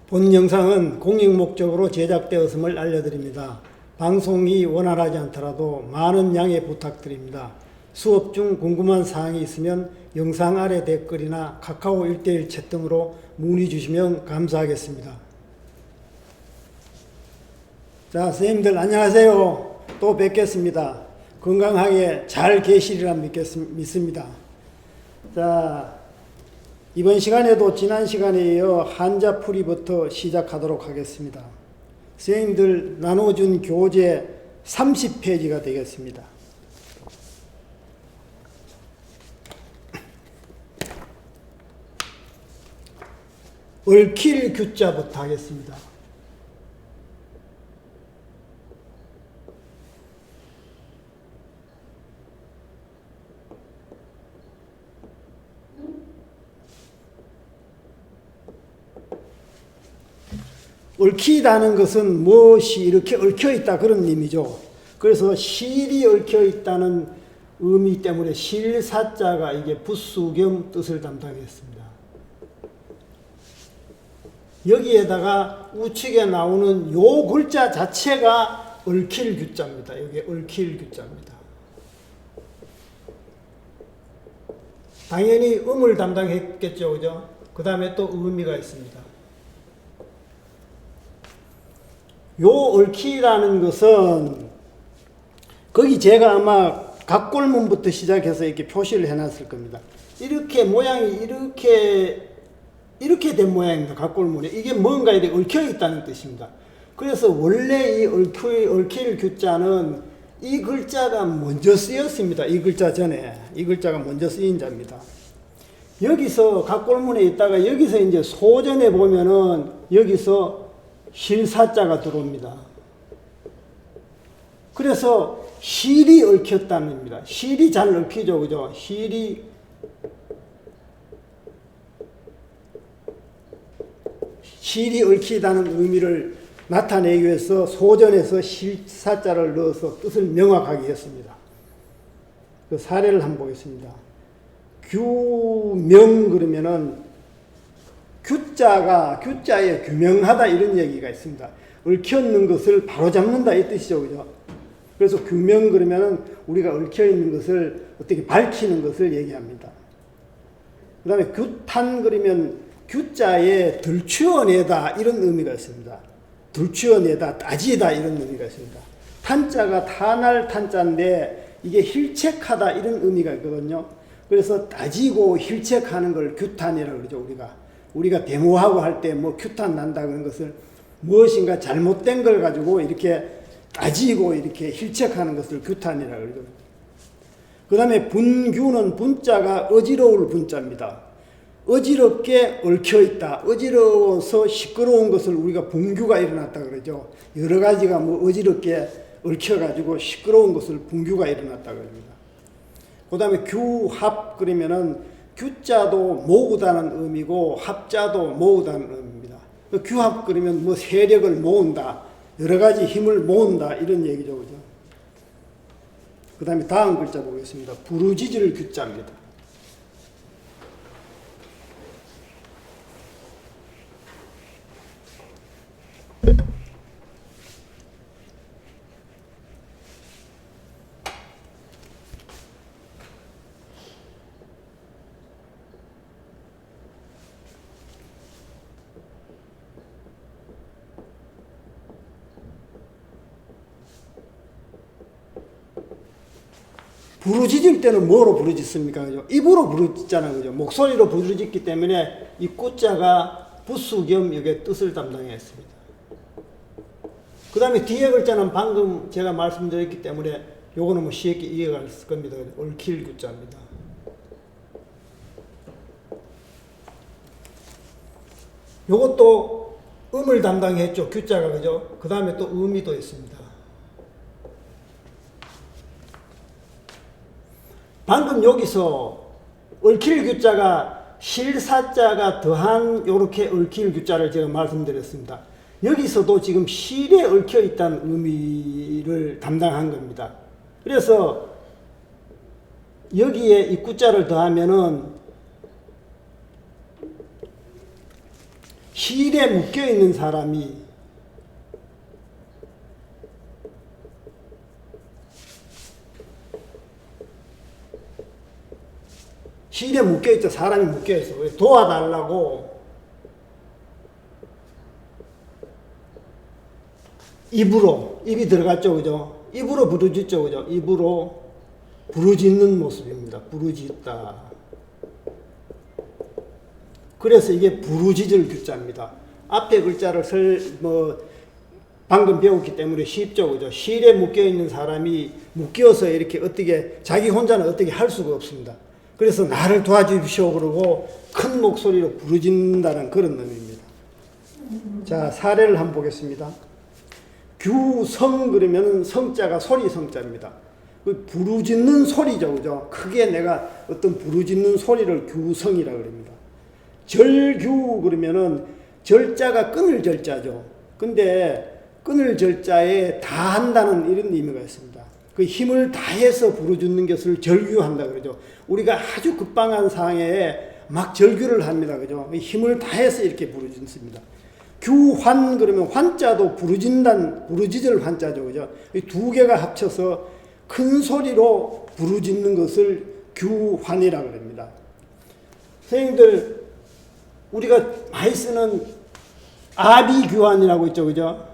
본 영상은 공익 목적으로 제작되었음을 알려드립니다. 방송이 원활하지 않더라도 많은 양해 부탁드립니다. 수업 중 궁금한 사항이 있으면 영상 아래 댓글이나 카카오 1:1 챗 등으로 문의 주시면 감사하겠습니다. 자, 선생님들 안녕하세요. 또 뵙겠습니다. 건강하게 잘 계시리라 믿습니다. 자, 이번 시간에도 지난 시간에 이어 한자풀이부터 시작하도록 하겠습니다. 선생님들 나눠준 교재 30페이지가 되겠습니다. 얽힐 규자부터 하겠습니다. 얽히다는 것은 무엇이 이렇게 얽혀있다 그런 의미죠. 그래서 실이 얽혀있다는 의미 때문에 실사자가 이게 부수 겸 뜻을 담당했습니다. 여기에다가 우측에 나오는 요 글자 자체가 얽힐 규자입니다. 여기 얽힐 규자입니다. 당연히 음을 담당했겠죠. 그죠? 그 다음에 또 의미가 있습니다. 요 얽히라는 것은 거기 제가 아마 각골문부터 시작해서 이렇게 표시를 해놨을 겁니다. 이렇게 모양이 이렇게 된 모양입니다. 각골문에 이게 뭔가 이렇게 얽혀 있다는 뜻입니다. 그래서 원래 이 얽힐 규자는 이 글자가 먼저 쓰였습니다. 이 글자 전에 이 글자가 먼저 쓰인 자입니다. 여기서 각골문에 있다가 여기서 이제 소전에 보면은 여기서 실사자가 들어옵니다. 그래서 실이 얽혔다는 겁니다. 실이 잘 얽히죠. 그죠? 실이 얽히다는 의미를 나타내기 위해서 소전에서 실사자를 넣어서 뜻을 명확하게 했습니다. 그 사례를 한번 보겠습니다. 규명 그러면은 규자에 규명하다 이런 얘기가 있습니다. 얽혀있는 것을 바로잡는다 이 뜻이죠. 그죠? 그래서 규명 그러면은 우리가 얽혀있는 것을 어떻게 밝히는 것을 얘기합니다. 그 다음에 규탄 그러면 규자에 들추어내다 이런 의미가 있습니다. 들추어내다, 따지다 이런 의미가 있습니다. 탄자가 탄할 탄자인데 이게 힐책하다 이런 의미가 있거든요. 그래서 따지고 힐책하는 걸 규탄이라고 그러죠. 우리가 데모하고 할 때 뭐 규탄 난다 그런 것을 무엇인가 잘못된 걸 가지고 이렇게 따지고 이렇게 힐책하는 것을 규탄이라고 그러죠. 그 다음에 분규는 분자가 어지러울 분자입니다. 어지럽게 얽혀있다. 어지러워서 시끄러운 것을 우리가 분규가 일어났다 그러죠. 여러 가지가 뭐 어지럽게 얽혀가지고 시끄러운 것을 분규가 일어났다 그럽니다. 그 다음에 규합 그러면은 규자도 모으다는 의미고 합자도 모으다는 의미입니다. 규합 그러면 뭐 세력을 모은다. 여러 가지 힘을 모은다. 이런 얘기죠. 그죠? 그 다음에 다음 글자 보겠습니다. 부르짖을 규자입니다. 부르짖을 때는 뭐로 부르짖습니까? 그죠? 입으로 부르짖잖아요. 그죠? 목소리로 부르짖기 때문에 이 꾸자가 부수 겸 여기에 뜻을 담당했습니다. 그 다음에 뒤에 글자는 방금 제가 말씀드렸기 때문에 요거는 뭐 쉽게 이해가 갈 겁니다. 얽힐 규자입니다. 요것도 음을 담당했죠. 규자가 그죠? 그 다음에 또 의미도 있습니다. 방금 여기서 얽힐 규자가 실사자가 더한 요렇게 얽힐 규자를 제가 말씀드렸습니다. 여기서도 지금 실에 얽혀 있다는 의미를 담당한 겁니다. 그래서 여기에 입구자를 더하면은 실에 묶여 있는 사람이 실에 묶여 있죠. 사람이 묶여 있어. 도와달라고 입으로, 입이 들어갔죠, 그죠? 입으로 부르짖죠, 그죠? 입으로 부르짖는 모습입니다. 부르짖다. 그래서 이게 부르짖을 글자입니다. 앞에 글자를 방금 배웠기 때문에 쉽죠, 그죠? 실에 묶여 있는 사람이 묶여서 이렇게 어떻게, 자기 혼자는 어떻게 할 수가 없습니다. 그래서 나를 도와주십시오, 그러고 큰 목소리로 부르짖는다는 그런 의미입니다. 자, 사례를 한번 보겠습니다. 규성 그러면 성자가 소리 성자입니다. 그 부르짖는 소리죠, 그죠? 크게 내가 어떤 부르짖는 소리를 규성이라 그럽니다. 절규 그러면은 절자가 끊을 절자죠. 근데 끊을 절자에 다한다는 이런 의미가 있습니다. 그 힘을 다해서 부르짖는 것을 절규한다 그러죠. 우리가 아주 급박한 상황에 막 절규를 합니다, 그죠? 힘을 다해서 이렇게 부르짖습니다. 규환 그러면 환자도 부르짖을 환자죠, 그죠? 이 두 개가 합쳐서 큰 소리로 부르짖는 것을 규환이라 그럽니다. 선생님들 우리가 많이 쓰는 아비규환이라고 있죠, 그죠?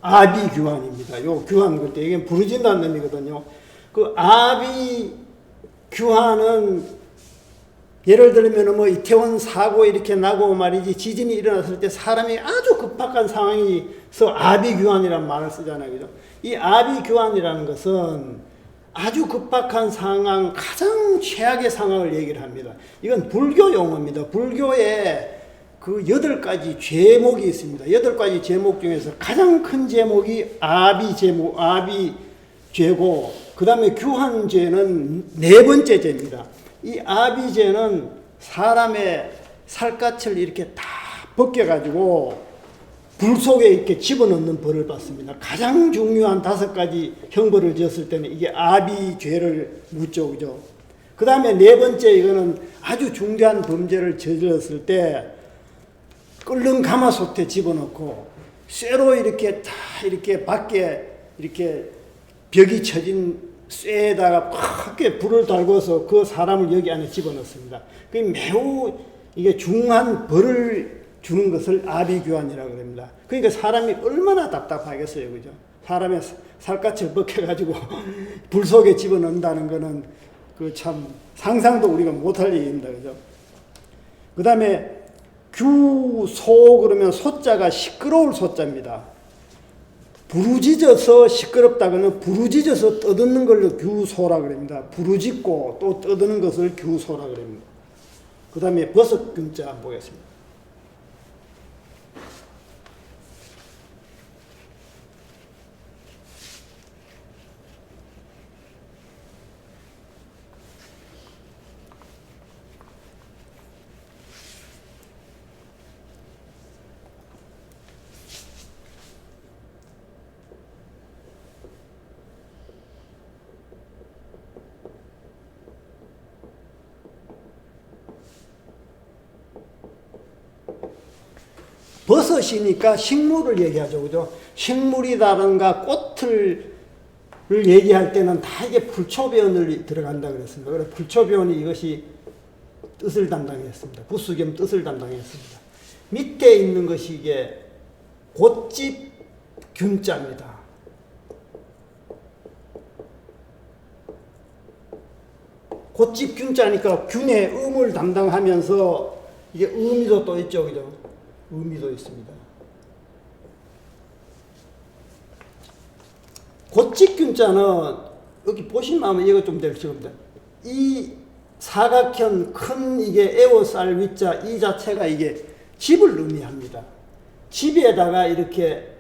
아비규환입니다. 요 규환 그때 이게 부르짖는다는 의미거든요. 그 아비규환은 예를 들면 뭐 이태원 사고 이렇게 나고 말이지 지진이 일어났을 때 사람이 아주 급박한 상황에서 아비규환이라는 말을 쓰잖아요, 그죠? 이 아비규환이라는 것은 아주 급박한 상황, 가장 최악의 상황을 얘기를 합니다. 이건 불교 용어입니다. 불교에 그 8가지 제목이 있습니다. 8가지 제목 중에서 가장 큰 제목이 아비죄고, 그 다음에 규환죄는 4번째 죄입니다. 이 아비죄는 사람의 살갗을 이렇게 다 벗겨가지고 불 속에 이렇게 집어넣는 벌을 받습니다. 가장 중요한 5가지 형벌을 지었을 때는 이게 아비죄를 묻죠, 그죠? 그 다음에 4번째 이거는 아주 중대한 범죄를 저질렀을 때 끓는 가마솥에 집어넣고 쇠로 이렇게 다 이렇게 밖에 이렇게 벽이 쳐진 쇠에다가 크게 불을 달궈서 그 사람을 여기 안에 집어넣습니다. 그 매우 이게 중한 벌을 주는 것을 아비규환이라고 합니다. 그러니까 사람이 얼마나 답답하겠어요, 그죠? 사람의 살갗을 벗겨가지고 불 속에 집어넣는다는 거는 그 참 상상도 우리가 못할 일입니다, 그죠? 그 다음에 규소 그러면 소자가 시끄러울 소자입니다. 부르짖어서 시끄럽다고는 부르짖어서 떠드는 걸로 규소라 그럽니다. 부르짖고 또 떠드는 것을 규소라 그럽니다. 그 다음에 버섯균자 한번 보겠습니다. 버섯이니까 식물을 얘기하죠, 그죠? 식물이라든가 꽃을 얘기할 때는 다 이게 불초배언을 들어간다 그랬습니다. 그래서 불초배언이 이것이 뜻을 담당했습니다. 부수 겸 뜻을 담당했습니다. 밑에 있는 것이 이게 곶집 균자입니다. 곶집 균자니까 균의 음을 담당하면서 이게 의미도 또 있죠, 그죠? 의미도 있습니다. 곶집균자는 여기 보시면 이거 좀 될 겁니다. 이 사각형 큰 이게 에워쌀 위자 이 자체가 이게 집을 의미합니다. 집에다가 이렇게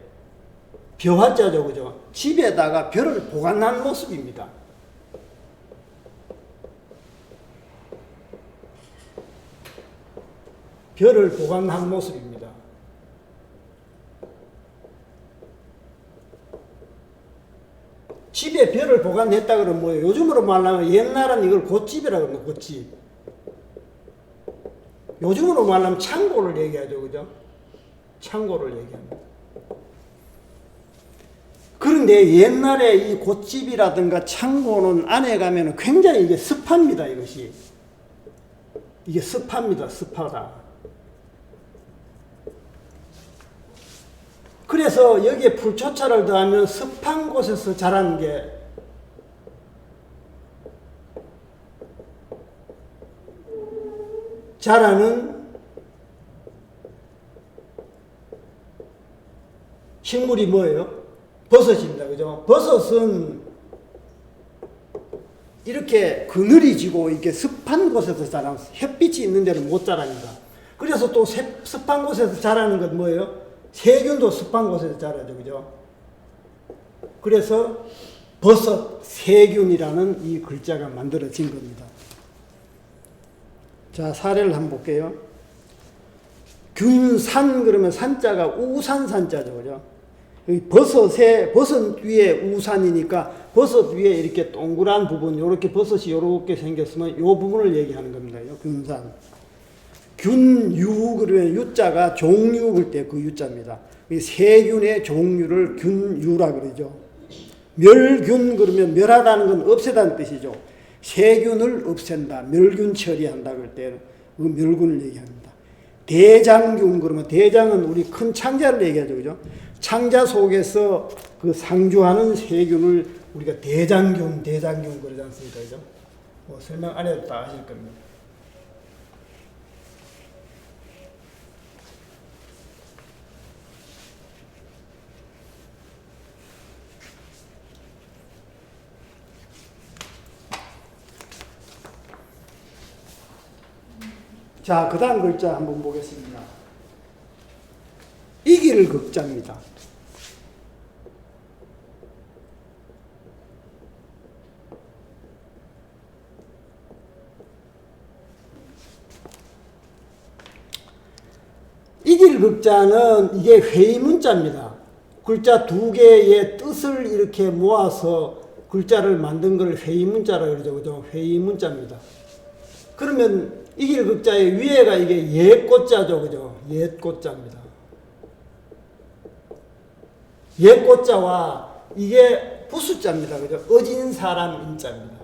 벼화자죠, 그죠? 집에다가 벼를 보관한 모습입니다. 벼를 보관한 모습입니다. 집에 벼를 보관했다 그러면 뭐예요? 요즘으로 말하면 옛날은 이걸 곶집이라고 그러는 곶집. 요즘으로 말하면 창고를 얘기하죠, 그죠? 창고를 얘기합니다. 그런데 옛날에 이 곶집이라든가 창고는 안에 가면 굉장히 이게 습합니다, 이것이. 이게 습합니다, 습하다. 그래서 여기에 풀초차를 더하면 습한 곳에서 자라는 게 자라는 식물이 뭐예요? 버섯입니다. 그죠? 버섯은 이렇게 그늘이 지고 이렇게 습한 곳에서 자랍니다. 햇빛이 있는 데는 못 자랍니다. 그래서 또 습한 곳에서 자라는 건 뭐예요? 세균도 습한 곳에서 자라죠. 그죠? 그래서 버섯 세균이라는 이 글자가 만들어진 겁니다. 자, 사례를 한번 볼게요. 균산 그러면 산자가 우산산자죠. 그죠? 여기 버섯 위에 우산이니까 버섯 위에 이렇게 동그란 부분, 요렇게 버섯이 요렇게 생겼으면 요 부분을 얘기하는 겁니다. 균산. 균유 그러면 유자가 종류 볼 때 그 유자입니다. 세균의 종류를 균유라 그러죠. 멸균 그러면 멸하다는 건 없애다는 뜻이죠. 세균을 없앤다, 멸균 처리한다 그럴 때 그 멸균을 얘기합니다. 대장균 그러면 대장은 우리 큰 창자를 얘기하죠, 그죠? 창자 속에서 그 상주하는 세균을 우리가 대장균 그러지 않습니까, 그죠? 뭐 설명 안 해도 다 아실 겁니다. 자, 그 다음 글자 한번 보겠습니다. 이길 극자입니다. 이길 극자는 이게 회의문자입니다. 글자 두 개의 뜻을 이렇게 모아서 글자를 만든 걸 회의문자라고 그러죠. 그죠? 회의문자입니다. 그러면 이길 극자의 위에가 이게 옛꽃자죠. 그죠? 옛꽃자입니다. 옛꽃자와 이게 부수자입니다. 그죠? 어진 사람 인자입니다.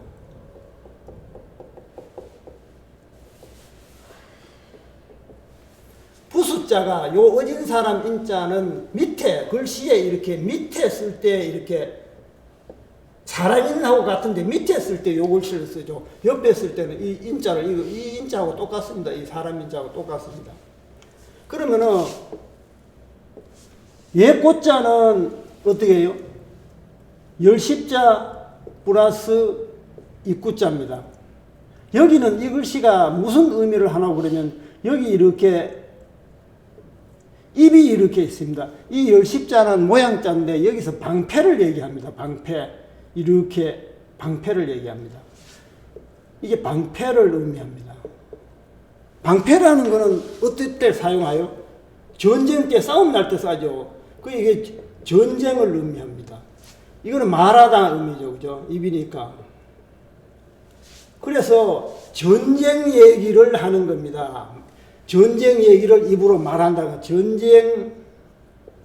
부수자가 요 어진 사람 인자는 밑에 글씨에 이렇게 밑에 쓸 때 이렇게 사람인하고 같은데 밑에 쓸 때 요 글씨를 쓰죠. 옆에 쓸 때는 이 인자를 이 인자하고 똑같습니다. 이 사람 인자하고 똑같습니다. 그러면은 옛꽃자는 어떻게 해요? 열십자 플러스 입구자입니다. 여기는 이 글씨가 무슨 의미를 하나 그러면 여기 이렇게 입이 이렇게 있습니다. 이 열십자는 모양자인데 여기서 방패를 얘기합니다. 방패. 이렇게 방패를 얘기합니다. 이게 방패를 의미합니다. 방패라는 것은 어떨 때 사용하여? 전쟁 때 싸움 날 때 싸죠. 이게 전쟁을 의미합니다. 이거는 말하다 의미죠. 그죠? 입이니까. 그래서 전쟁 얘기를 하는 겁니다. 전쟁 얘기를 입으로 말한다가 전쟁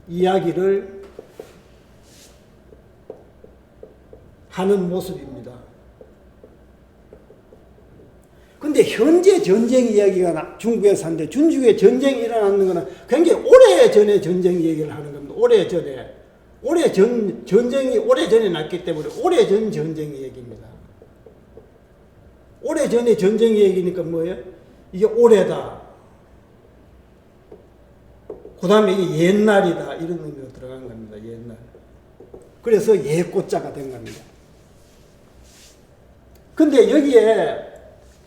이야기를 하는 모습입니다. 근데 현재 전쟁 이야기가 중국에서 하는데 중국에 전쟁이 일어나는 것은 굉장히 오래전에 전쟁 얘기를 하는 겁니다. 전쟁이 오래전에 났기 때문에 오래전 전쟁 얘기입니다. 오래전에 전쟁 얘기니까 뭐예요? 이게 오래다. 그 다음에 이게 옛날이다. 이런 의미가 들어간 겁니다. 옛날. 그래서 옛꽃자가 된 겁니다. 근데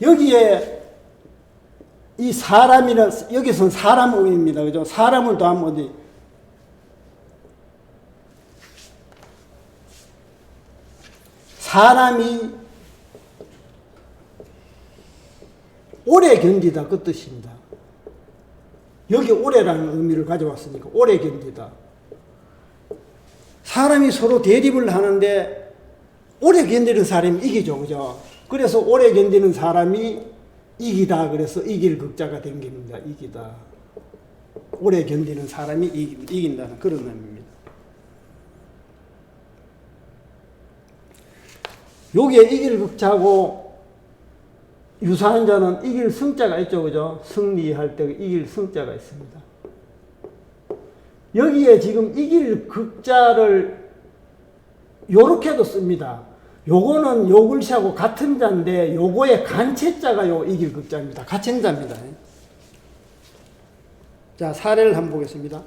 여기에 이 사람이나 여기서는 사람 의미입니다. 그죠? 사람을 더하면 어디? 사람이 오래 견디다 그 뜻입니다. 여기 오래라는 의미를 가져왔으니까 오래 견디다. 사람이 서로 대립을 하는데 오래 견디는 사람이 이기죠, 그죠? 그래서 오래 견디는 사람이 이기다. 그래서 이길 극자가 된 겁니다. 이기다. 오래 견디는 사람이 이긴다는 그런 의미입니다. 여기에 이길 극자고 유사한 자는 이길 승자가 있죠, 그죠? 승리할 때 이길 승자가 있습니다. 여기에 지금 이길 극자를 요렇게도 씁니다. 요거는 요 글씨하고 같은 자인데 요거의 간체자가 요 이길 극자입니다. 같은 자입니다. 자, 사례를 한번 보겠습니다.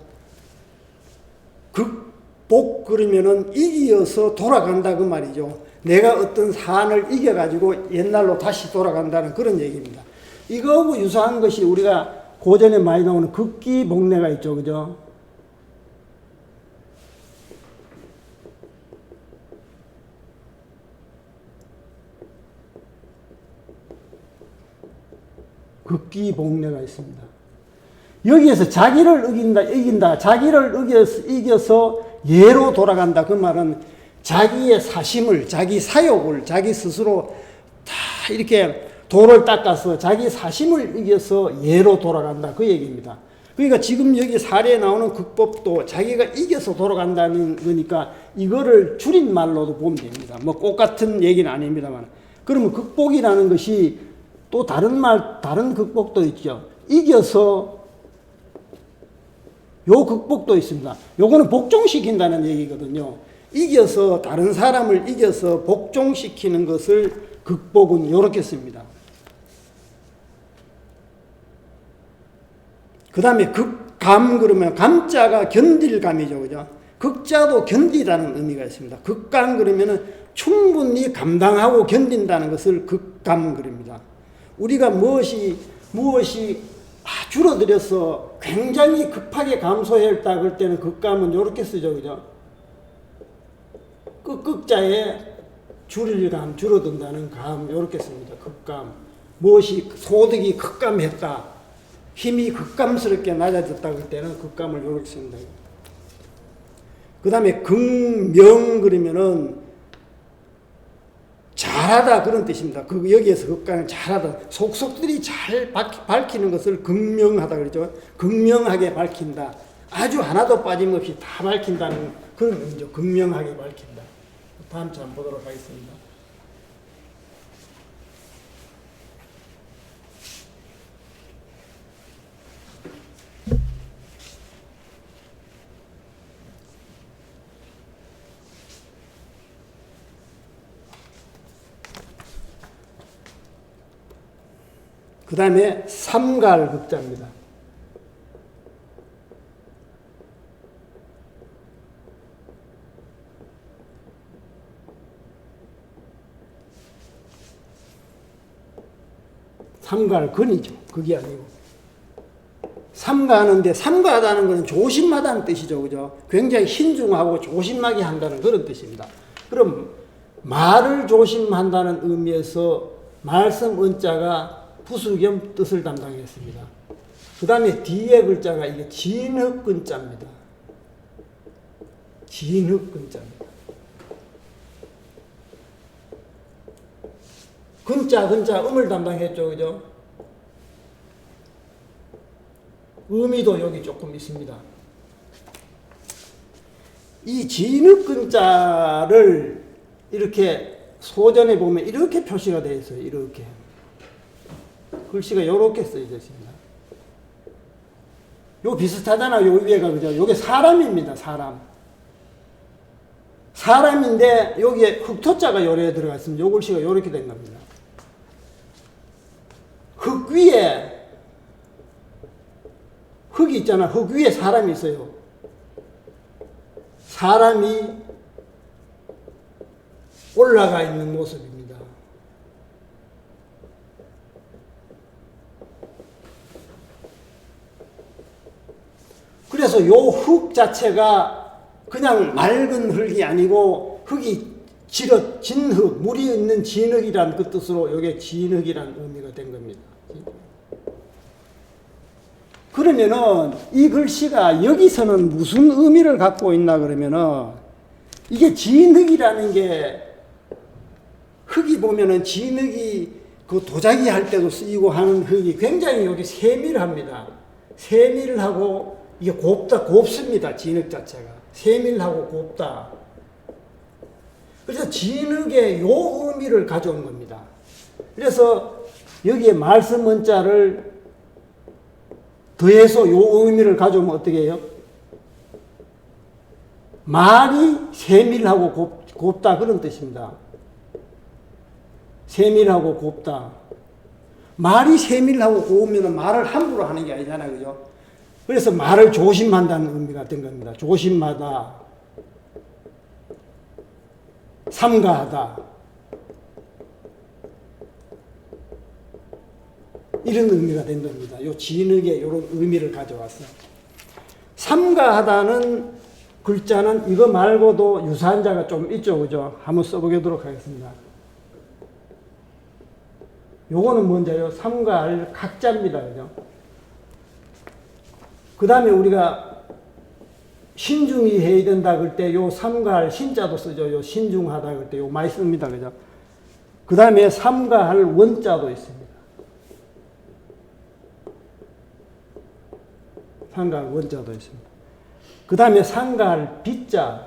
극복 그러면은 이기어서 돌아간다 그 말이죠. 내가 어떤 사안을 이겨가지고 옛날로 다시 돌아간다는 그런 얘기입니다. 이거하고 유사한 것이 우리가 고전에 많이 나오는 극기복례가 있죠, 그죠? 극기복례가 있습니다. 여기에서 자기를 이긴다, 자기를 이겨서 예로 돌아간다. 그 말은 자기의 사심을, 자기 사욕을, 자기 스스로 다 이렇게 돌을 닦아서 자기 사심을 이겨서 예로 돌아간다. 그 얘기입니다. 그러니까 지금 여기 사례에 나오는 극법도 자기가 이겨서 돌아간다는 거니까 이거를 줄임말로도 보면 됩니다. 뭐 꼭 같은 얘기는 아닙니다만. 그러면 극복이라는 것이 또 다른 극복도 있죠. 이겨서 요 극복도 있습니다. 요거는 복종시킨다는 얘기거든요. 이겨서 다른 사람을 이겨서 복종시키는 것을 극복은 이렇게 씁니다. 그 다음에 극감 그러면 감자가 견딜 감이죠, 그죠? 극자도 견디다는 의미가 있습니다. 극감 그러면은 충분히 감당하고 견딘다는 것을 극감 그럽니다. 우리가 무엇이 줄어들어서 굉장히 급하게 감소했다 그럴 때는 극감은 이렇게 쓰죠, 그죠? 극자에 줄일감, 줄어든다는 감, 이렇게 씁니다. 극감. 무엇이 소득이 극감했다, 힘이 극감스럽게 낮아졌다 그럴 때는 극감을 이렇게 씁니다. 그 다음에 극명 그러면은 잘하다 그런 뜻입니다. 여기에서 극감을 잘하다. 속속들이 잘 밝히는 것을 극명하다 그러죠. 극명하게 밝힌다. 아주 하나도 빠짐없이 다 밝힌다는 그런 의미죠. 극명하게 밝힌다. 다음 주 한번 보도록 하겠습니다. 그 다음에 삼갈극자입니다. 삼가근이죠. 그게 아니고. 삼가하는데, 삼가하다는 것은 조심하다는 뜻이죠. 그죠? 굉장히 신중하고 조심하게 한다는 그런 뜻입니다. 그럼 말을 조심한다는 의미에서 말씀 은자가 부수겸 뜻을 담당했습니다. 그 다음에 뒤에 글자가 이게 진흙근자입니다. 진흙근자입니다. 근자 음을 담당했죠, 그죠? 의미도 여기 조금 있습니다. 이 진흙근자를 이렇게 소전에 보면 이렇게 표시가 되어 있어요. 이렇게 글씨가 이렇게 쓰여져 있습니다. 요 비슷하잖아요. 요 위에가, 그죠? 요게 사람입니다. 사람인데 여기에 흑토자가 요래 들어가 있습니다. 요 글씨가 요렇게 된 겁니다. 흙 위에, 흙이 있잖아. 흙 위에 사람이 있어요. 사람이 올라가 있는 모습입니다. 그래서 요 흙 자체가 그냥 맑은 흙이 아니고 흙이 지릇, 진흙, 물이 있는 진흙이란 그 뜻으로 이게 진흙이란 의미가 된 겁니다. 그러면은 이 글씨가 여기서는 무슨 의미를 갖고 있나 그러면은 이게 진흙이라는 게 흙이 보면은 진흙이 그 도자기 할 때도 쓰이고 하는 흙이 굉장히 여기 세밀합니다. 세밀하고 이게 곱습니다. 진흙 자체가. 세밀하고 곱다. 그래서 진흙의 요 의미를 가져온 겁니다. 그래서 여기에 말씀 원자를 더해서 요 의미를 가져오면 어떻게 해요? 말이 세밀하고 곱다 그런 뜻입니다. 세밀하고 곱다. 말이 세밀하고 곱으면 말을 함부로 하는 게 아니잖아요. 그죠? 그래서 말을 조심한다는 의미가 된 겁니다. 조심하다. 삼가하다. 이런 의미가 된 겁니다. 요 진흙에 이런 의미를 가져왔어요. 삼가하다는 글자는 이거 말고도 유사한 자가 좀 있죠. 그죠? 한번 써보도록 하겠습니다. 요거는 뭔지요? 삼가할 각자입니다. 그죠? 그 다음에 우리가 신중히 해야 된다 그럴 때 요 삼가할 신자도 쓰죠. 요 신중하다 그럴 때 요 많이 씁니다. 그죠? 그 다음에 삼가할 원자도 있습니다. 삼가할 원자도 있습니다. 그 다음에 삼가할 빗자.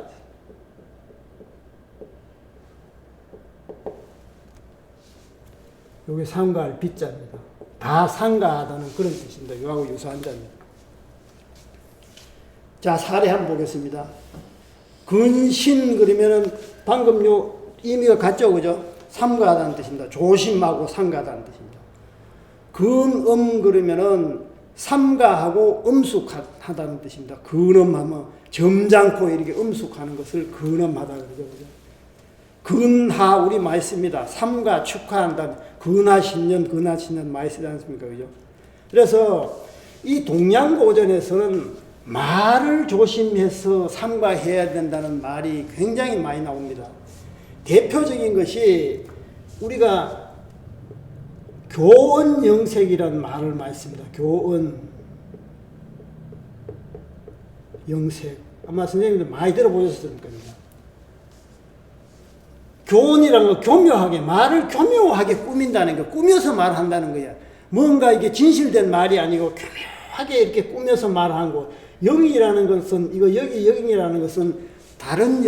요게 삼가할 빗자입니다. 다 삼가하다는 그런 뜻입니다. 요하고 유사한 자입니다. 자, 사례 한번 보겠습니다. 근신 그러면은 방금 요 의미가 같죠, 그죠? 삼가하다는 뜻입니다. 조심하고 삼가하다는 뜻입니다. 근엄 그러면은 삼가하고 엄숙하다는 뜻입니다. 근엄하면 점잖고 이렇게 엄숙하는 것을 근엄하다 그러죠, 그죠? 근하 우리 많이 씁니다. 삼가 축하한다. 근하신년 많이 쓰지 않습니까, 그죠? 그래서 이 동양고전에서는 말을 조심해서 삼가해야 된다는 말이 굉장히 많이 나옵니다. 대표적인 것이 우리가 교언영색이라는 말을 많이 씁니다. 교언영색. 아마 선생님들 많이 들어보셨을 겁니다. 교언이라는 거 교묘하게, 말을 교묘하게 꾸민다는 거, 꾸며서 말한다는 거야. 뭔가 이게 진실된 말이 아니고 교묘하게 이렇게 꾸며서 말하는 거. 영이라는 것은, 이거 영이라는 것은 다른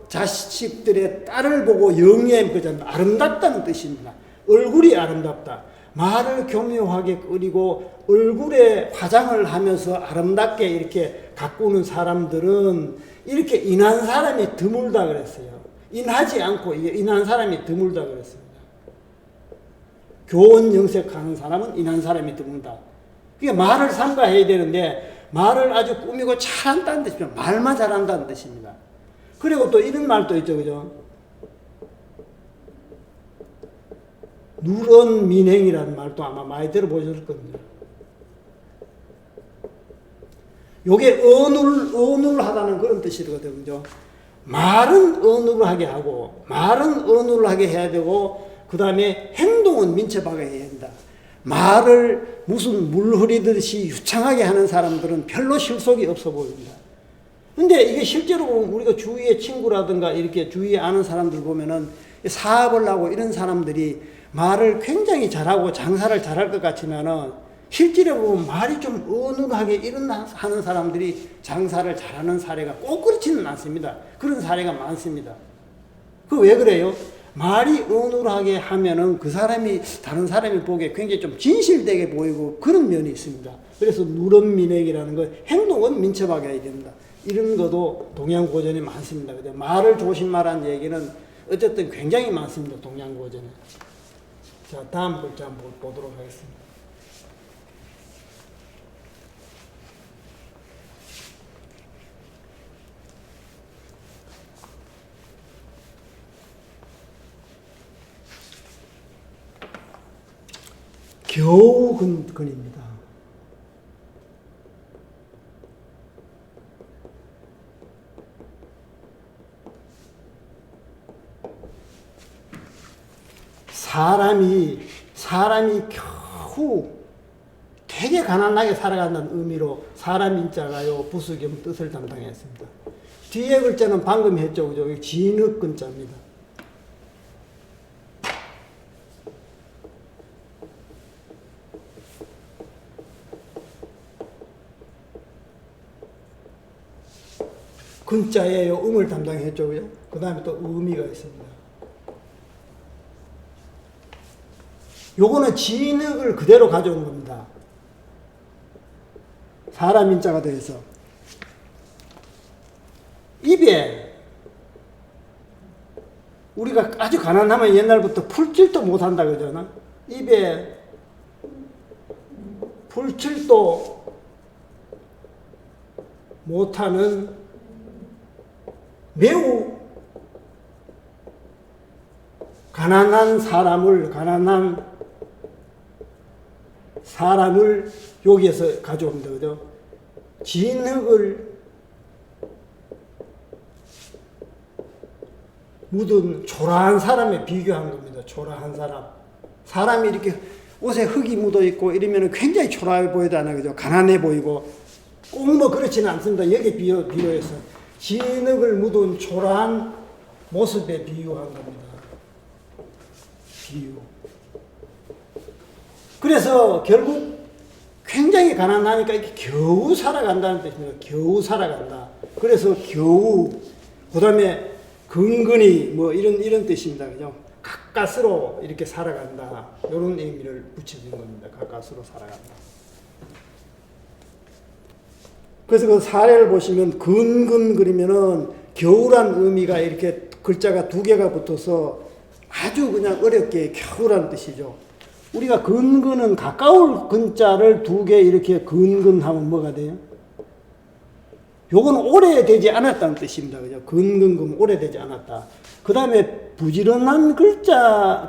자식들의 딸을 보고 영의 그잖아요. 아름답다는 뜻입니다. 얼굴이 아름답다. 말을 교묘하게 끓이고 얼굴에 화장을 하면서 아름답게 이렇게 가꾸는 사람들은 이렇게 인한 사람이 드물다 그랬어요. 인하지 않고 인한 사람이 드물다 그랬습니다. 교원 영색하는 사람은 인한 사람이 드물다. 그게 말을 삼가해야 되는데 말을 아주 꾸미고 잘한다는 뜻입니다. 말만 잘한다는 뜻입니다. 그리고 또 이런 말도 있죠, 그죠? 누런 민행이라는 말도 아마 많이 들어보셨을 겁니다. 요게 어눌하다는 그런 뜻이거든요, 그죠? 말은 어눌하게 하고, 말은 어눌하게 해야 되고, 그 다음에 행동은 민첩하게 해야 된다. 말을 무슨 물 흐리듯이 유창하게 하는 사람들은 별로 실속이 없어 보입니다. 근데 이게 실제로 보면 우리가 주위의 친구라든가 이렇게 주위에 아는 사람들 보면은 사업을 하고 이런 사람들이 말을 굉장히 잘하고 장사를 잘할 것 같지만은 실제로 보면 말이 좀 어눌하게 이런 하는 사람들이 장사를 잘하는 사례가 꼭 그렇지는 않습니다. 그런 사례가 많습니다. 그 왜 그래요? 말이 어눌하게 하면은 그 사람이 다른 사람이 보기에 굉장히 좀 진실되게 보이고 그런 면이 있습니다. 그래서 누런민액이라는 거 행동은 민첩하게 해야 됩니다. 이런 것도 동양고전에 많습니다. 근데 말을 조심하라는 얘기는 어쨌든 굉장히 많습니다. 동양고전에. 자, 다음 글자 한번 보도록 하겠습니다. 겨우근입니다. 사람이 겨우 되게 가난하게 살아간다는 의미로 사람 인자가요 부수겸 뜻을 담당했습니다. 뒤에 글자는 방금 했죠, 그죠? 진흙 근자입니다. 근자에 음을 담당했죠, 그죠? 그 다음에 또 의미가 있습니다. 요거는 진흙을 그대로 가져온 겁니다. 사람 인자가 돼서 입에 우리가 아주 가난하면 옛날부터 풀칠도 못한다 그러잖아. 입에 풀칠도 못하는 매우 가난한 사람을 여기에서 가져옵니다. 그죠? 진흙을 묻은 초라한 사람에 비교한 겁니다. 초라한 사람. 사람이 이렇게 옷에 흙이 묻어 있고 이러면 굉장히 초라해 보이잖아요. 그죠? 가난해 보이고. 꼭 뭐 그렇지는 않습니다. 여기 비유해서. 진흙을 묻은 초라한 모습에 비유한 겁니다. 비유. 그래서 결국 굉장히 가난하니까 이렇게 겨우 살아간다는 뜻입니다. 겨우 살아간다. 그래서 겨우, 그 다음에 근근히 뭐 이런 뜻입니다. 그죠? 가까스로 이렇게 살아간다. 이런 의미를 붙여준 겁니다. 가까스로 살아간다. 그래서 그 사례를 보시면 근근 그리면은 겨우란 의미가 이렇게 글자가 두 개가 붙어서 아주 그냥 어렵게 겨우란 뜻이죠. 우리가 근근은 가까울 근자를 두 개 이렇게 근근하면 뭐가 돼요? 요건 오래되지 않았다는 뜻입니다. 그죠? 근근금 오래되지 않았다. 그 다음에 부지런한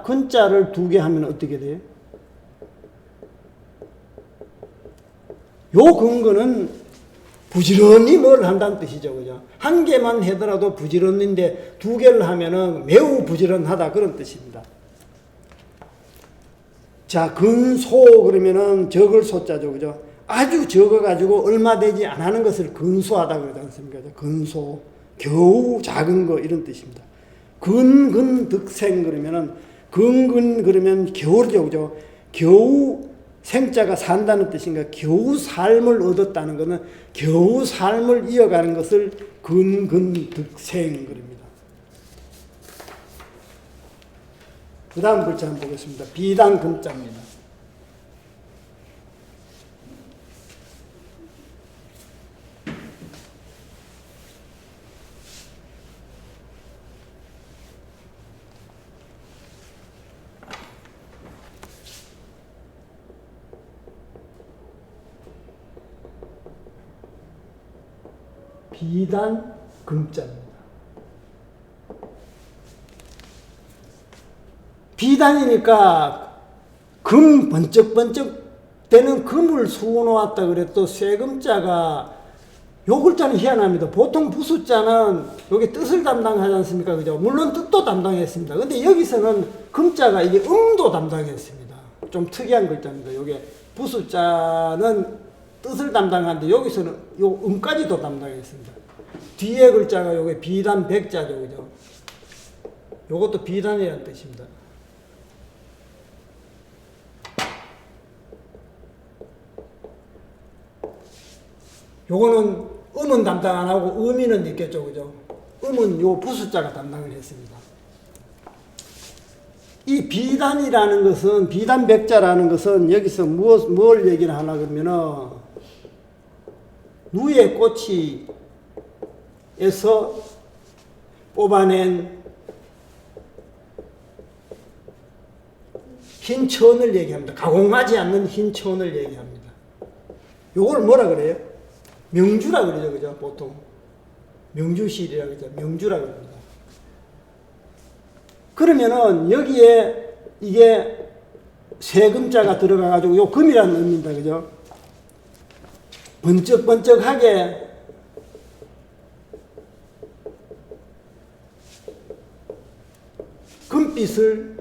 근자를 두 개 하면 어떻게 돼요? 요 근근은 부지런히 뭘 한다는 뜻이죠. 그죠? 한 개만 하더라도 부지런인데 두 개를 하면은 매우 부지런하다. 그런 뜻입니다. 자, 근소 그러면은 적을 소자죠. 그죠? 아주 적어가지고 얼마 되지 않는 것을 근소하다 그러지 않습니까? 근소. 겨우 작은 거 이런 뜻입니다. 근근득생 그러면은 근근 그러면 겨울이죠. 그죠? 겨우 생자가 산다는 뜻인가? 겨우 삶을 얻었다는 것은 겨우 삶을 이어가는 것을 근근득생 그럽니다. 그 다음 글자 한번 보겠습니다. 비단 근자입니다. 비단 금자입니다. 비단이니까 금 번쩍번쩍 되는 금을 수놓았다 그래도 쇠금자가 요 글자는 희한합니다. 보통 부수자는 여기 뜻을 담당하지 않습니까? 그죠? 물론 뜻도 담당했습니다. 근데 여기서는 금자가 이게 음도 담당했습니다. 좀 특이한 글자입니다. 요게 부수자는 뜻을 담당하는데 여기서는 요 음까지도 담당했습니다. 뒤에 글자가 요게 비단 백자죠. 그죠? 요것도 비단이라는 뜻입니다. 요거는 음은 담당 안 하고 의미는 있겠죠. 그죠? 음은 요 부수자가 담당을 했습니다. 이 비단이라는 것은, 비단백자라는 것은 여기서 뭘 얘기를 하나 그러면은, 누에 꽃이 에서 뽑아낸 흰 천을 얘기합니다. 가공하지 않는 흰 천을 얘기합니다. 요걸 뭐라 그래요? 명주라 그러죠. 그죠? 보통. 명주실이라 그러죠. 명주라 그럽니다. 그러면은 여기에 이게 세금자가 들어가가지고 요 금이라는 의미입니다. 그죠? 번쩍번쩍하게 금빛을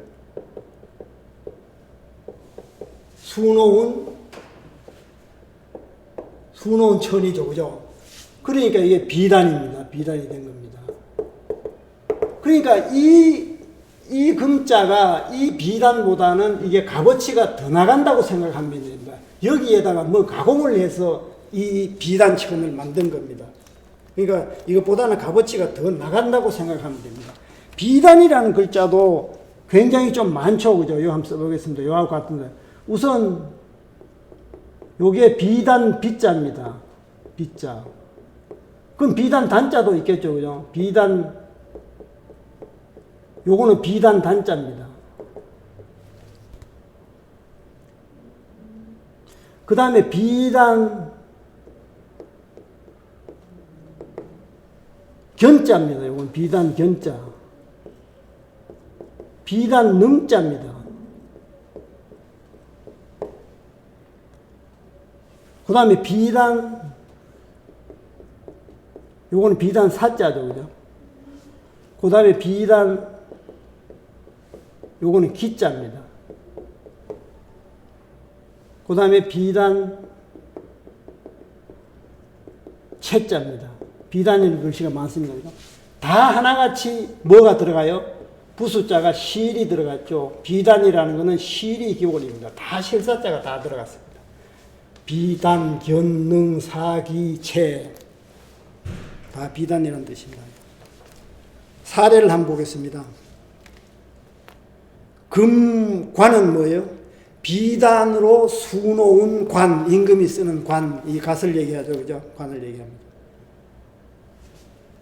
수놓은 천이죠. 그죠? 그러니까 이게 비단입니다. 비단이 된 겁니다. 그러니까 이 금자가 이 비단보다는 이게 값어치가 더 나간다고 생각하면 됩니다. 여기에다가 뭐 가공을 해서 이 비단천을 만든 겁니다. 그러니까 이것보다는 값어치가 더 나간다고 생각하면 됩니다. 비단이라는 글자도 굉장히 좀 많죠. 그죠? 요 한번 써보겠습니다. 요하고 같은데. 우선 요게 비단 비자입니다. 비자. 그럼 비단 단자도 있겠죠. 그죠? 비단, 요거는 비단 단자입니다. 그 다음에 비단 견자입니다. 요건 비단 견자. 비단 능자입니다. 그 다음에 비단, 요거는 비단 사자죠. 그죠? 그 다음에 비단, 요거는 기자입니다. 그 다음에 비단 채자입니다. 비단이라는 글씨가 많습니다. 그죠? 다 하나같이 뭐가 들어가요? 부수자가 실이 들어갔죠. 비단이라는 것은 실이 기본입니다. 다 실사자가 다 들어갔습니다. 비단, 견능, 사기, 채. 다 비단이라는 뜻입니다. 사례를 한번 보겠습니다. 금관은 뭐예요? 비단으로 수놓은 관, 임금이 쓰는 관, 이 갓을 얘기하죠. 그죠? 관을 얘기합니다.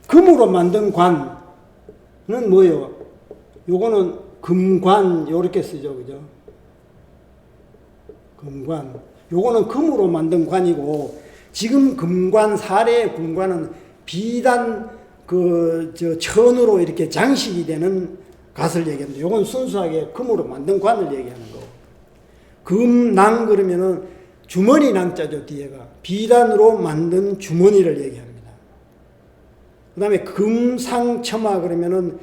금으로 만든 관은 뭐예요? 요거는 금관, 요렇게 쓰죠. 그죠? 금관. 요거는 금으로 만든 관이고, 지금 금관, 사례의 금관은 비단, 천으로 이렇게 장식이 되는 갓을 얘기합니다. 요건 순수하게 금으로 만든 관을 얘기하는 거고. 금낭 그러면은 주머니 낭자죠, 뒤에가. 비단으로 만든 주머니를 얘기합니다. 그 다음에 금상첨화 그러면은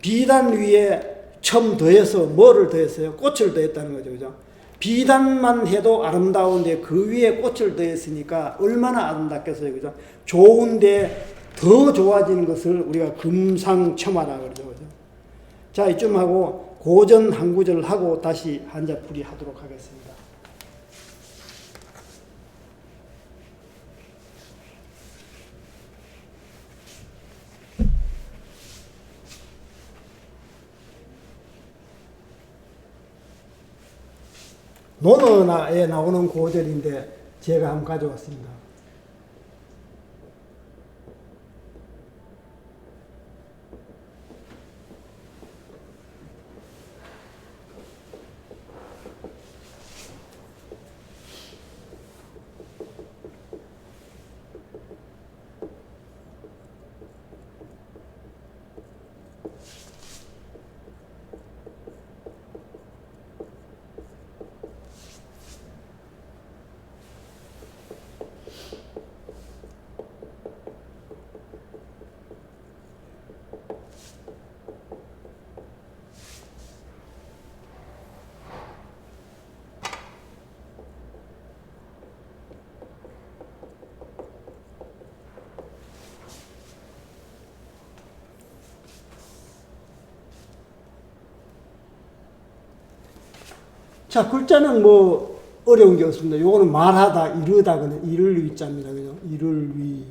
비단 위에 첨 더해서 뭐를 더했어요? 꽃을 더했다는 거죠. 그죠? 비단만 해도 아름다운데 그 위에 꽃을 더했으니까 얼마나 아름답겠어요. 그죠? 좋은데 더 좋아지는 것을 우리가 금상첨화라고 그러죠. 그죠? 자, 이쯤 하고 고전 한 구절 하고 다시 한자풀이 하도록 하겠습니다. 논어에 나오는 고절인데 제가 한번 가져왔습니다. 자, 글자는 뭐 어려운 게 없습니다. 요거는 말하다, 이르다, 이를 위자입니다. 그죠? 이를 위.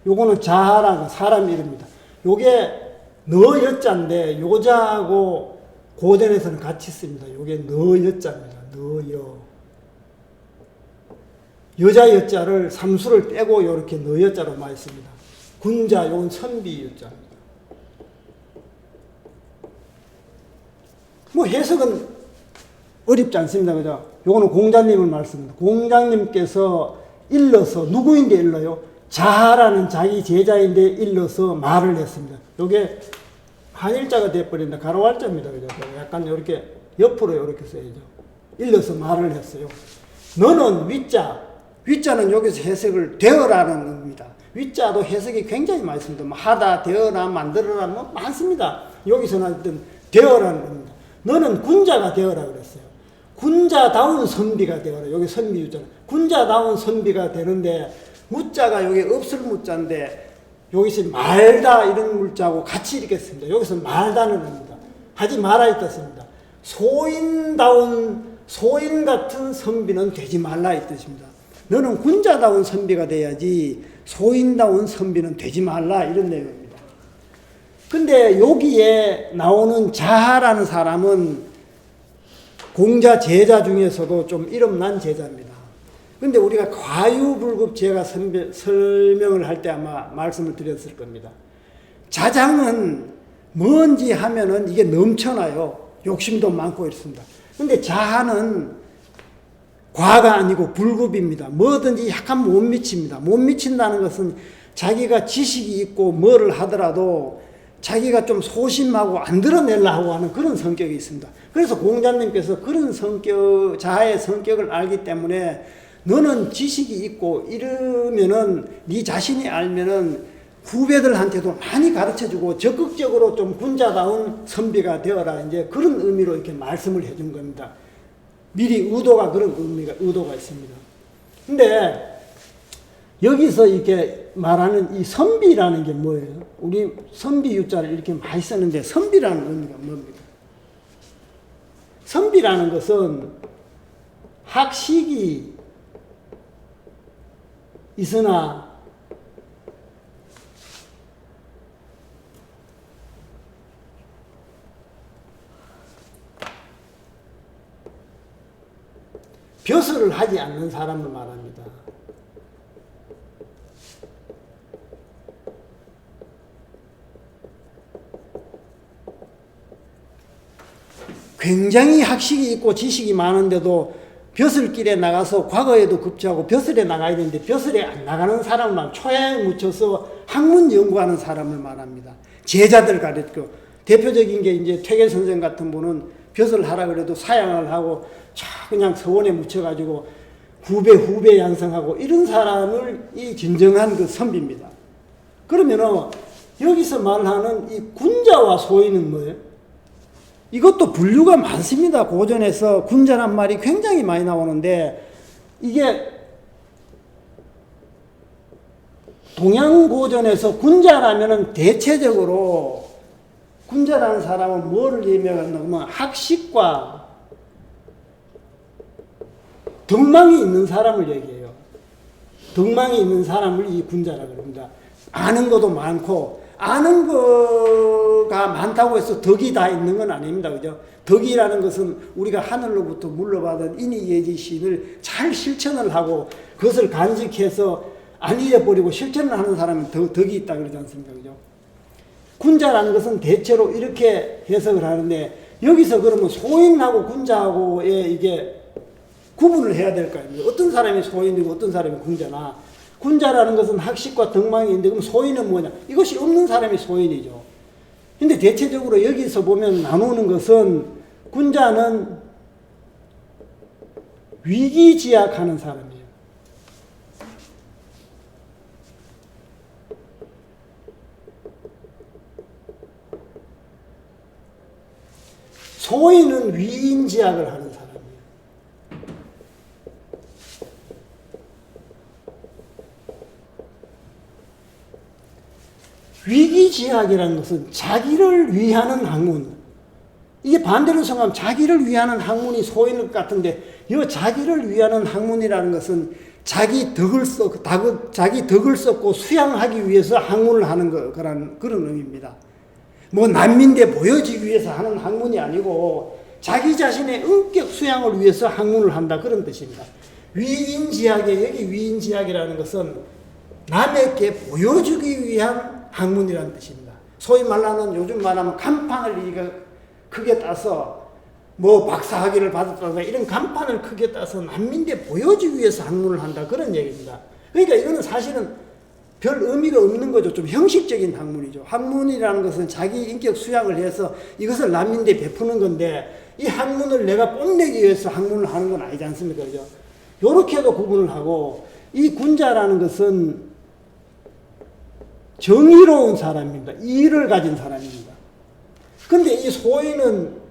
요거는 자하라가 사람 이름입니다. 요게 너 여자인데 요자하고 고전에서는 같이 씁니다. 요게 너 여자입니다. 너 여. 여자 여자를 삼수를 빼고 요렇게 너 여자로 많이 씁니다. 군자, 요건 선비 여자입니다. 뭐 해석은 어렵지 않습니다. 그죠? 요거는 공자님을 말씀합니다. 공자님께서 일러서, 누구인데 일러요? 자하라는 자기 제자인데 일러서 말을 했습니다. 요게 한일자가 되어버린다. 가로할자입니다. 그죠? 약간 요렇게 옆으로 요렇게 써야죠. 일러서 말을 했어요. 너는 위자. 위자는 여기서 해석을 되어라는 겁니다. 위자도 해석이 굉장히 많습니다. 뭐 하다, 되어라, 만들어라, 뭐 많습니다. 여기서는 하여튼 되어라는 겁니다. 너는 군자가 되어라 그랬어요. 군자다운 선비가 되어라. 여기 선비 유자는 군자다운 선비가 되는데 무자가 여기 없을 무자인데 여기서 말다 이런 물자하고 같이 읽겠습니다. 여기서 말다는 겁니다. 하지 말아 이 뜻입니다. 소인 같은 선비는 되지 말라 이 뜻입니다. 너는 군자다운 선비가 돼야지 소인다운 선비는 되지 말라 이런 내용입니다. 근데 여기에 나오는 자하라는 사람은 공자 제자 중에서도 좀 이름난 제자입니다. 근데 우리가 과유불급 제가 설명을 할 때 아마 말씀을 드렸을 겁니다. 자장은 뭔지 하면은 이게 넘쳐나요. 욕심도 많고 이렇습니다. 근데 자하는 과가 아니고 불급입니다. 뭐든지 약간 못 미칩니다. 못 미친다는 것은 자기가 지식이 있고 뭐를 하더라도 자기가 좀 소심하고 안 드러내려고 하는 그런 성격이 있습니다. 그래서 공자님께서 그런 자아의 성격을 알기 때문에 너는 지식이 있고 이러면은 네 자신이 알면은 후배들한테도 많이 가르쳐주고 적극적으로 좀 군자다운 선비가 되어라. 이제 그런 의미로 이렇게 말씀을 해준 겁니다. 미리 의도가 그런 의도가 있습니다. 근데 여기서 이렇게 말하는 이 선비라는 게 뭐예요? 우리 선비 유자를 이렇게 많이 쓰는데 선비라는 의미가 뭡니까? 선비라는 것은 학식이 있으나 벼슬을 하지 않는 사람을 말합니다. 굉장히 학식이 있고 지식이 많은데도 벼슬길에 나가서 과거에도 급제하고 벼슬에 나가야 되는데 벼슬에 안 나가는 사람만 초야에 묻혀서 학문 연구하는 사람을 말합니다. 제자들 가르치고 대표적인 게 이제 퇴계 선생 같은 분은 벼슬 하라 그래도 사양을 하고 그냥 서원에 묻혀가지고 후배 양성하고 이런 사람을 이 진정한 그 선비입니다. 그러면은 여기서 말하는 이 군자와 소인은 뭐예요? 이것도 분류가 많습니다. 고전에서 군자란 말이 굉장히 많이 나오는데 이게 동양 고전에서 군자라면은 대체적으로 군자라는 사람은 뭐를 의미하냐면 학식과 덕망이 있는 사람을 얘기해요. 덕망이 있는 사람을 이 군자라고 합니다. 아는 것도 많고 아는 거가 많다고 해서 덕이 다 있는 건 아닙니다. 그죠? 덕이라는 것은 우리가 하늘로부터 물러받은 인의예지신을 잘 실천을 하고 그것을 간직해서 안 잊어버리고 실천을 하는 사람은 덕이 있다 그러지 않습니까? 그죠? 군자라는 것은 대체로 이렇게 해석을 하는데 여기서 그러면 소인하고 군자하고의 이게 구분을 해야 될 거 아닙니까? 어떤 사람이 소인이고 어떤 사람이 군자나 군자라는 것은 학식과 덕망이 있는데 그럼 소인은 뭐냐? 이것이 없는 사람이 소인이죠. 근데 대체적으로 여기서 보면 나누는 것은 군자는 위기지약하는 사람이에요. 소인은 위인지약을 하는 사람이에요. 위기지약이라는 것은 자기를 위하는 학문. 이게 반대로 생각하면 자기를 위하는 학문이 소인일 것 같은데 이 자기를 위하는 학문이라는 것은 자기 덕을 쌓고 수양하기 위해서 학문을 하는 그런 의미입니다. 뭐 남민대 보여지기 위해서 하는 학문이 아니고 자기 자신의 인격 수양을 위해서 학문을 한다 그런 뜻입니다. 위인지약에 여기 위인지약이라는 것은 남에게 보여주기 위한 학문이라는 뜻입니다. 소위 말하는 요즘 말하면 간판을 크게 따서 뭐 박사학위를 받았다든가 이런 간판을 크게 따서 난민대 보여주기 위해서 학문을 한다 그런 얘기입니다. 그러니까 이거는 사실은 별 의미가 없는 거죠. 좀 형식적인 학문이죠. 학문이라는 것은 자기 인격 수양을 해서 이것을 난민대에 베푸는 건데 이 학문을 내가 뽐내기 위해서 학문을 하는 건 아니지 않습니까? 그죠? 요렇게도 구분을 하고 이 군자라는 것은 정의로운 사람입니다. 이의를 가진 사람입니다. 근데 이 소인은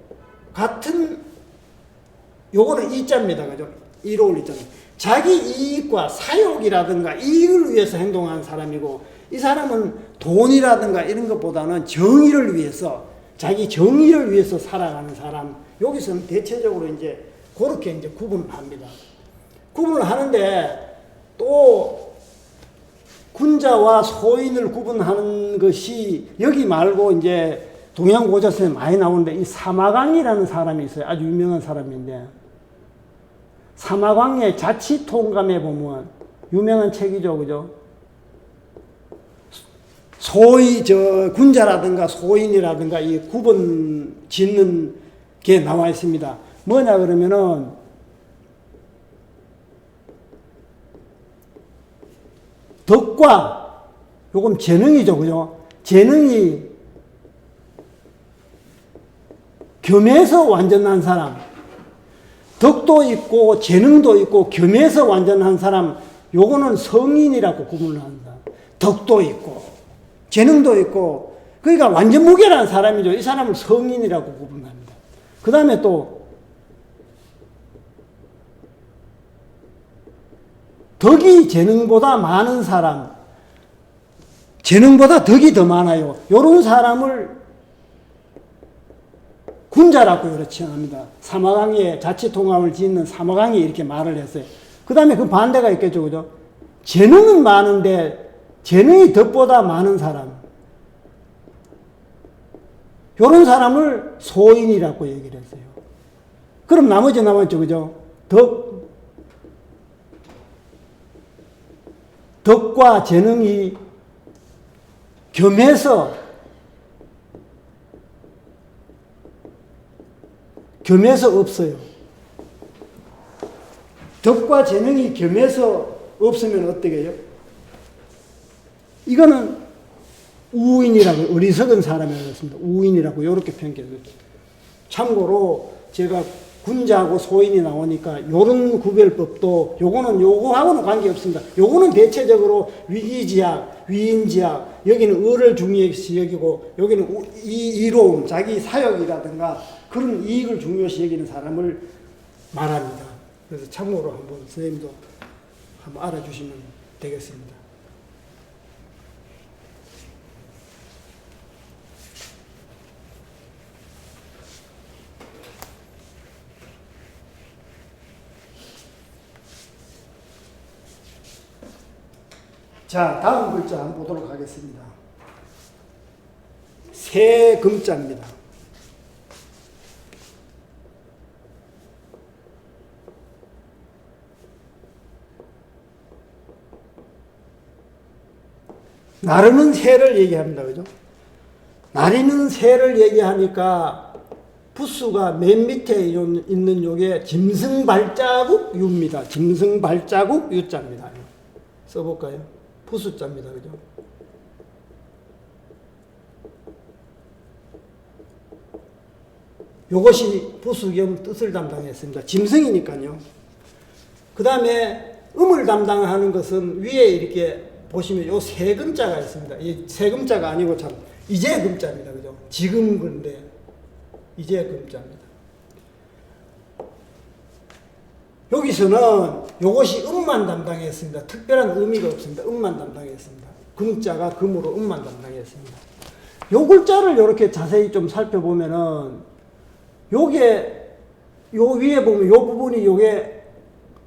같은 요거는 이자입니다. 그죠? 이로울 이자입니다. 자기 이익과 사욕이라든가 이익을 위해서 행동하는 사람이고, 이 사람은 돈이라든가 이런 것보다는 정의를 위해서, 자기 정의를 위해서 살아가는 사람. 여기서는 대체적으로 이제 그렇게 이제 구분을 합니다. 구분을 하는데 또 군자와 소인을 구분하는 것이 여기 말고 이제 동양고전서에 많이 나오는데, 이 사마광이라는 사람이 있어요. 아주 유명한 사람인데, 사마광의 자치통감에 보면 유명한 책이죠, 그죠? 군자라든가 소인이라든가 이 구분 짓는 게 나와 있습니다. 뭐냐 그러면은 덕과, 요건 재능이죠, 그죠? 재능이 겸해서 완전한 사람, 덕도 있고 재능도 있고 겸해서 완전한 사람, 요거는 성인이라고 구분을 한다. 덕도 있고 재능도 있고, 그러니까 완전 무결한 사람이죠. 이 사람을 성인이라고 구분합니다. 그 다음에 또 덕이 재능보다 많은 사람, 재능보다 덕이 더 많아요. 이런 사람을 군자라고 이렇게 칭합니다. 사마강의 자치통감을 짓는 사마강이 이렇게 말을 했어요. 그 다음에 그 반대가 있겠죠, 그죠? 재능은 많은데 재능이 덕보다 많은 사람, 이런 사람을 소인이라고 얘기를 했어요. 그럼 나머지 남았죠, 그죠? 덕과 재능이 겸해서 없어요. 덕과 재능이 겸해서 없으면 어떻게 해요? 이거는 우인이라고, 어리석은 사람이라고 했습니다. 우인이라고 이렇게 표현했어요. 참고로 제가 군자하고 소인이 나오니까 이런 구별법도 요거는 요거하고는 관계없습니다. 요거는 대체적으로 위기지약, 위인지약, 여기는 의를 중요시 여기고, 여기는 이로움, 자기 사역이라든가 그런 이익을 중요시 여기는 사람을 말합니다. 그래서 참고로 한번 선생님도 한번 알아주시면 되겠습니다. 자, 다음 글자 한번 보도록 하겠습니다. 세금자입니다. 나르는 새를 얘기합니다. 그죠? 나르는 새를 얘기하니까 부수가 맨 밑에 있는 요게 짐승발자국 유입니다. 짐승발자국 유자입니다. 써볼까요? 부수자입니다. 그죠? 요것이 부수 겸 뜻을 담당했습니다. 짐승이니까요. 그 다음에 음을 담당하는 것은 위에 이렇게 보시면 요 세 금자가 있습니다. 이 세 금자가 아니고 참 이제 금자입니다. 그죠? 지금 근데 이제 금자입니다. 여기서는 요것이 음만 담당했습니다. 특별한 의미가 없습니다. 음만 담당했습니다. 금자가 금으로 음만 담당했습니다. 요 글자를 이렇게 자세히 좀 살펴보면은 요게 요 위에 보면 요 부분이 요게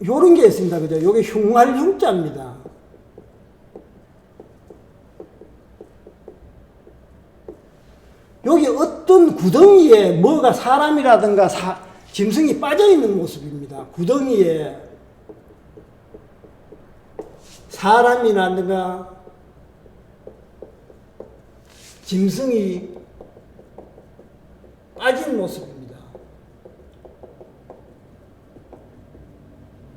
요런 게 있습니다. 그죠? 요게 흉할 흉자입니다. 여기 어떤 구덩이에 뭐가 사람이라든가 짐승이 빠져있는 모습입니다. 구덩이에 사람이라든가 짐승이 빠진 모습입니다.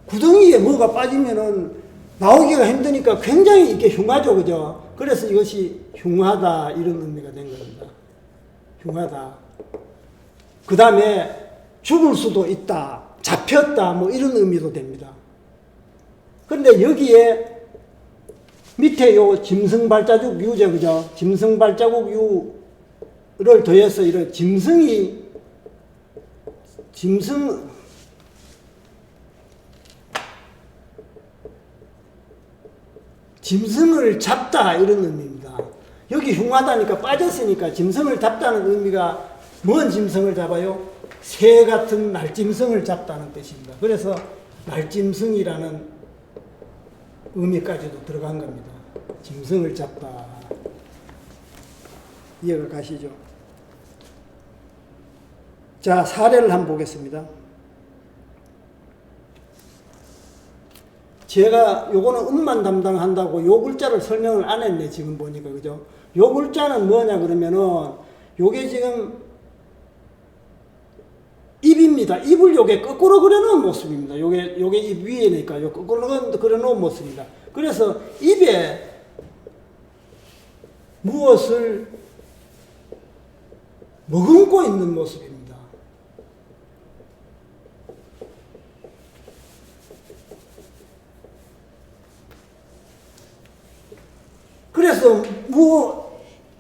구덩이에 뭐가 빠지면은 나오기가 힘드니까 굉장히 이렇게 흉하죠, 그죠? 그래서 이것이 흉하다 이런 의미가 된 겁니다. 흉하다. 그 다음에 죽을 수도 있다, 잡혔다, 뭐 이런 의미도 됩니다. 그런데 여기에 밑에 요 짐승발자국 유죠, 그죠? 짐승발자국 유를 더해서 이런 짐승 짐승을 잡다 이런 의미입니다. 여기 흉하다니까 빠졌으니까 짐승을 잡다는 의미가 뭔 짐승을 잡아요? 새 같은 날짐승을 잡다는 뜻입니다. 그래서 날짐승이라는 의미까지도 들어간 겁니다. 짐승을 잡다. 이해가 가시죠? 자, 사례를 한번 보겠습니다. 제가 요거는 음만 담당한다고 요 글자를 설명을 안 했네, 지금 보니까. 그죠? 요 글자는 뭐냐 그러면은 요게 지금 입입니다. 입을 요게 거꾸로 그려놓은 모습입니다. 요게 입 위에니까 요 거꾸로 그려놓은 모습입니다. 그래서 입에 무엇을 머금고 있는 모습입니다. 그래서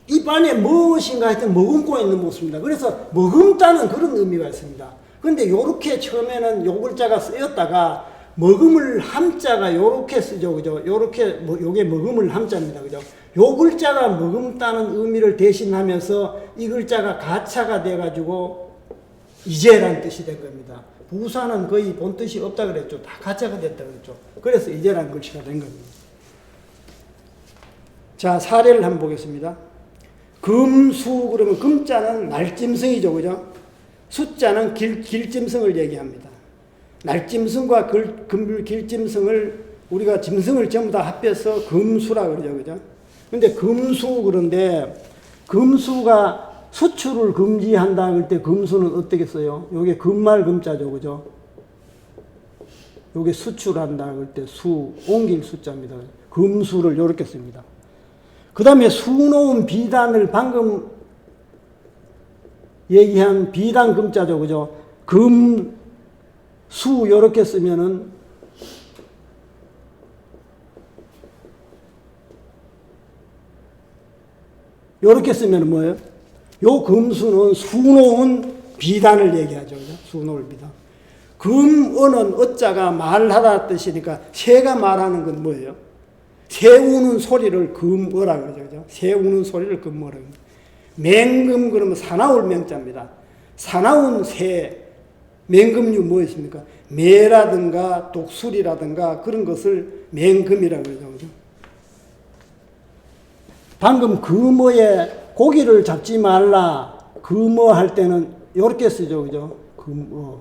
입 안에 무엇인가 하여튼 머금고 있는 모습입니다. 그래서 머금다는 그런 의미가 있습니다. 그런데 요렇게 처음에는 요 글자가 쓰였다가 머금을 함자가 요렇게 쓰죠. 그죠? 요렇게 요게 머금을 함자입니다. 그죠? 요 글자가 머금다는 의미를 대신하면서 이 글자가 가차가 돼 가지고 이제란 뜻이 된 겁니다. 부사는 거의 본 뜻이 없다 그랬죠. 다 가차가 됐다 그랬죠. 그래서 이제란 글씨가 된 겁니다. 자, 사례를 한번 보겠습니다. 금수 그러면 금자는 날짐승이죠. 그죠? 숫자는 길짐승을 얘기합니다. 날짐승과 길짐승을 우리가 짐승을 전부 다 합해서 금수라 그러죠. 그죠? 근데 금수 그런데 금수가 수출을 금지한다 할 때 금수는 어떻게 써요? 요게 금말 금자죠. 그죠? 요게 수출한다 할 때 옮길 숫자입니다. 금수를 요렇게 씁니다. 그 다음에 수놓은 비단을 방금 얘기한 비단 금자죠. 그죠? 수 요렇게 쓰면은 요렇게 쓰면 뭐예요? 요 금수는 수놓은 비단을 얘기하죠. 그죠? 수놓을 비단. 금어는 어자가 말하다 뜻이니까 새가 말하는 건 뭐예요? 새 우는 소리를 금어라 그러죠. 그죠? 새 우는 소리를 금어라. 맹금 그러면 사나울 맹자입니다. 사나운 새, 맹금류 뭐 있습니까? 매라든가 독수리라든가 그런 것을 맹금이라고 그러죠. 그죠? 방금 금어에 고기를 잡지 말라, 금어 할 때는 요렇게 쓰죠. 그죠? 금어.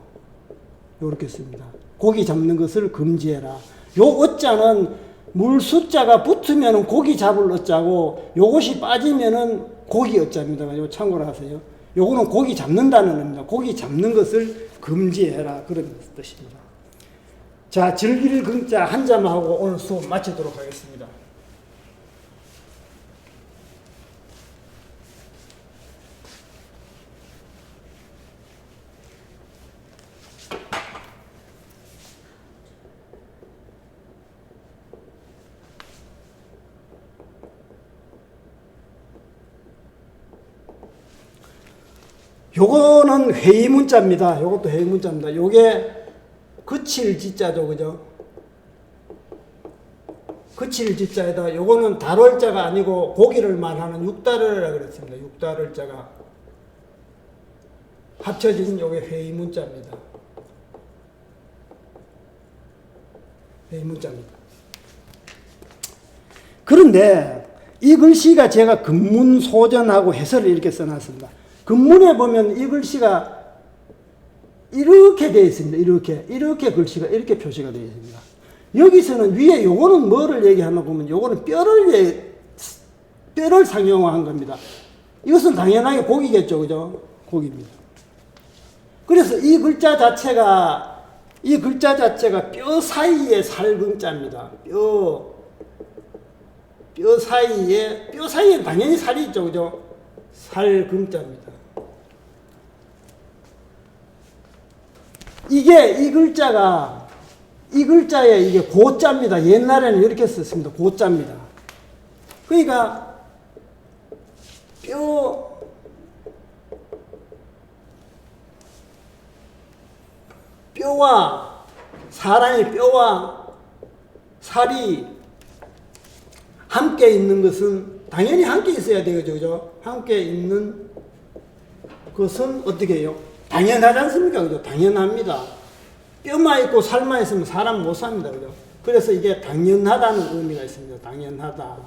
요렇게 씁니다. 고기 잡는 것을 금지해라. 요 어자는 물 숫자가 붙으면 고기 잡을 어자고 요것이 빠지면은 고기 어자입니다. 요 참고로 하세요. 요거는 고기 잡는다는 의미입니다. 고기 잡는 것을 금지해라. 그런 뜻입니다. 자, 즐길 금자 한 자만 하고 오늘 수업 마치도록 하겠습니다. 요거는 회의문자입니다. 요것도 회의문자입니다. 요게 그칠 지자죠. 그죠? 그칠 지자에다 요거는 달월자가 아니고 고기를 말하는 육달월이라고 그랬습니다. 육달월자가 합쳐진 요게 회의문자입니다. 회의문자입니다. 그런데 이 글씨가 제가 근문소전하고 해설을 이렇게 써놨습니다. 근문에 보면 이 글씨가 이렇게 되어 있습니다. 이렇게 글씨가 이렇게 표시가 되어 있습니다. 여기서는 위에 요거는 뭐를 얘기하나 보면 요거는 뼈를 상용화한 겁니다. 이것은 당연하게 고기겠죠. 그죠? 고기입니다. 그래서 이 글자 자체가 뼈 사이에 살금자입니다. 뼈 사이에 당연히 살이 있죠. 그죠? 살금자입니다. 이 글자에 이게 고자입니다. 옛날에는 이렇게 썼습니다. 고자입니다. 그러니까 뼈와 사람의 뼈와 살이 함께 있는 것은 당연히 함께 있어야 되겠죠. 그죠? 함께 있는 것은 어떻게 해요? 당연하지 않습니까? 그죠? 당연합니다. 뼈만 있고 살만 있으면 사람 못 삽니다. 그죠? 그래서 이게 당연하다는 의미가 있습니다. 당연하다.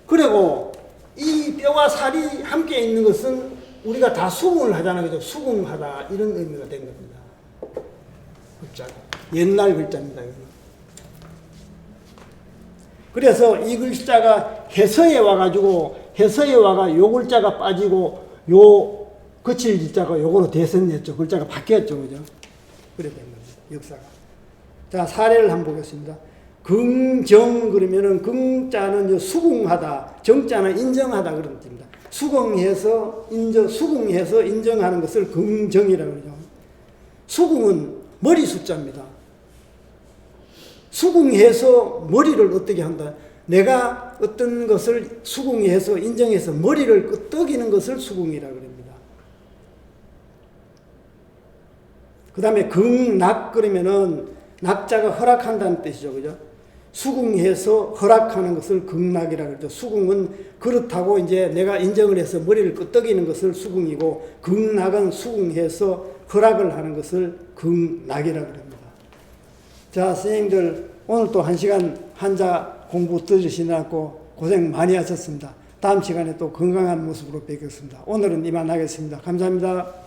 그리고 이 뼈와 살이 함께 있는 것은 우리가 다 수긍을 하잖아요. 그죠? 수긍하다. 이런 의미가 된 겁니다. 글자가. 옛날 글자입니다. 이거는. 그래서 이 글자가 해서에 와가지고 해서에 와가 요 글자가 빠지고 요 거칠 글자가 요거로 대선했죠. 글자가 바뀌었죠. 그죠? 그래 된 겁니다. 역사가. 자, 사례를 한번 보겠습니다. 긍정 그러면은 긍자는 수긍하다, 정자는 인정하다 그런 뜻입니다. 수긍해서 인정하는 것을 긍정이라고 그러죠. 수긍은 머리 숫자입니다. 수긍해서 머리를 어떻게 한다? 내가 어떤 것을 수긍해서 인정해서 머리를 끄덕이는 것을 수긍이라고 합니다. 그 다음에 긍낙 그러면은 낙자가 허락한다는 뜻이죠. 그죠? 수긍해서 허락하는 것을 긍낙이라고 그러죠. 수긍은 그렇다고 이제 내가 인정을 해서 머리를 끄덕이는 것을 수긍이고, 긍낙은 수긍해서 허락을 하는 것을 긍낙이라고 합니다. 자, 선생님들 오늘 또 1시간 한자 공부 들으시느라고 고생 많이 하셨습니다. 다음 시간에 또 건강한 모습으로 뵙겠습니다. 오늘은 이만 하겠습니다. 감사합니다.